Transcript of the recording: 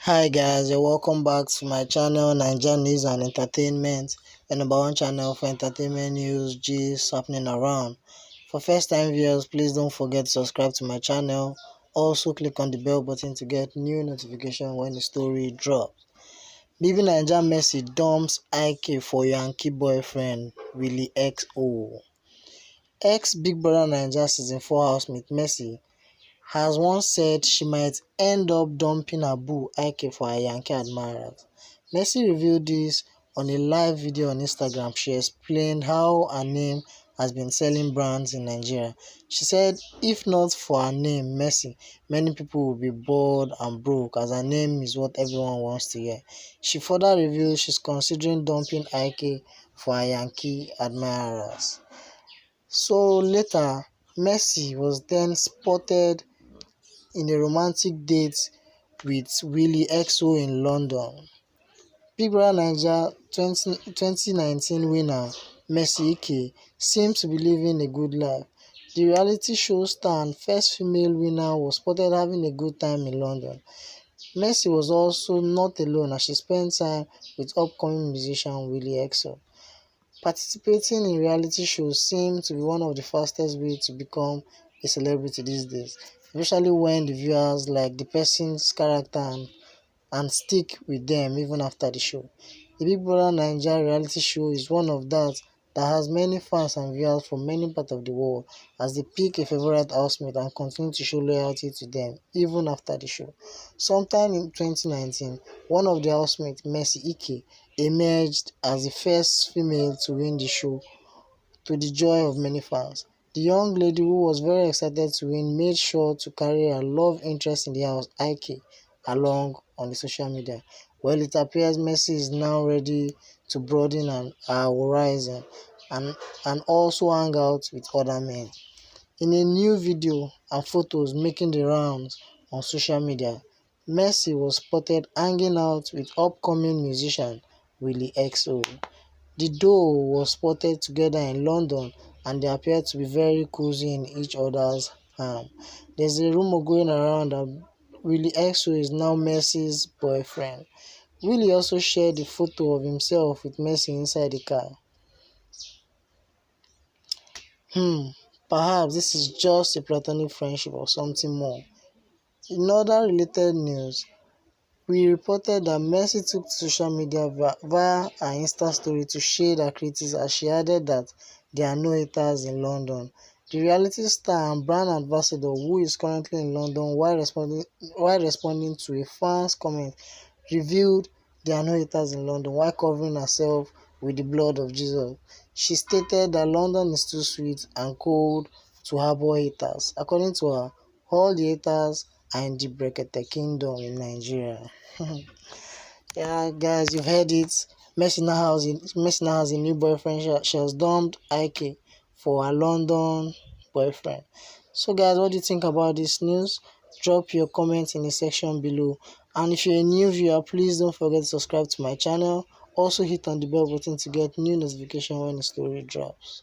Hi guys, you're welcome back to my channel NAIJA News and Entertainment, the number one channel for entertainment news, gist happening around. For first time viewers, please don't forget to subscribe to my channel. Also click on the bell button to get new notification when the story drops. Bbnaija Messi dumps IK for Yankee boyfriend Willie XO. Ex Big Brother Naija season 4 housemate Messi has once said she might end up dumping her boo IK for her Yankee admirers. Messi revealed this on a live video on Instagram. She explained how her name has been selling brands in Nigeria. She said if not for her name, Messi, many people would be bored and broke as her name is what everyone wants to hear. She further revealed she's considering dumping IK for her Yankee admirers. So later, Messi was then spotted in a romantic date with Willie XO in London. Big Brother Naija 2019 winner Mercy Ike seems to be living a good life. The reality show star and first female winner was spotted having a good time in London. Mercy was also not alone as she spent time with upcoming musician Willie XO. Participating in reality shows seems to be one of the fastest ways to become a celebrity these days, especially when the viewers like the person's character and stick with them even after the show. The Big Brother Naija reality show is one of that has many fans and viewers from many parts of the world as they pick a favorite housemate and continue to show loyalty to them even after the show. Sometime in 2019, one of the housemates, Mercy Ike, emerged as the first female to win the show, to the joy of many fans. The young lady, who was very excited to win, made sure to carry her love interest in the house, IK, along on the social media. Well, it appears Messi is now ready to broaden her horizon and also hang out with other men. In a new video and photos making the rounds on social media, Messi was spotted hanging out with upcoming musician Willie XO. The duo was spotted together in London and they appeared to be very cozy in each other's arm. There's a rumor going around that Willie XO is now Messi's boyfriend. Willie also shared a photo of himself with Messi inside the car. Perhaps this is just a platonic friendship or something more. In other related news, we reported that Messi took to social media via her Insta story to shade her critics as she added that there are no haters in London. The reality star and brand ambassador, who is currently in London while responding to a fan's comment, revealed there are no haters in London while covering herself with the blood of Jesus. She stated that London is too sweet and cold to harbor haters. According to her, all the haters are in the Brekete Kingdom in Nigeria. Yeah, guys, you've heard it. Messi now has a new boyfriend. She has dumped Ike for her London boyfriend. So, guys, what do you think about this news? Drop your comments in the section below. And if you're a new viewer, please don't forget to subscribe to my channel. Also, hit on the bell button to get new notification when the story drops.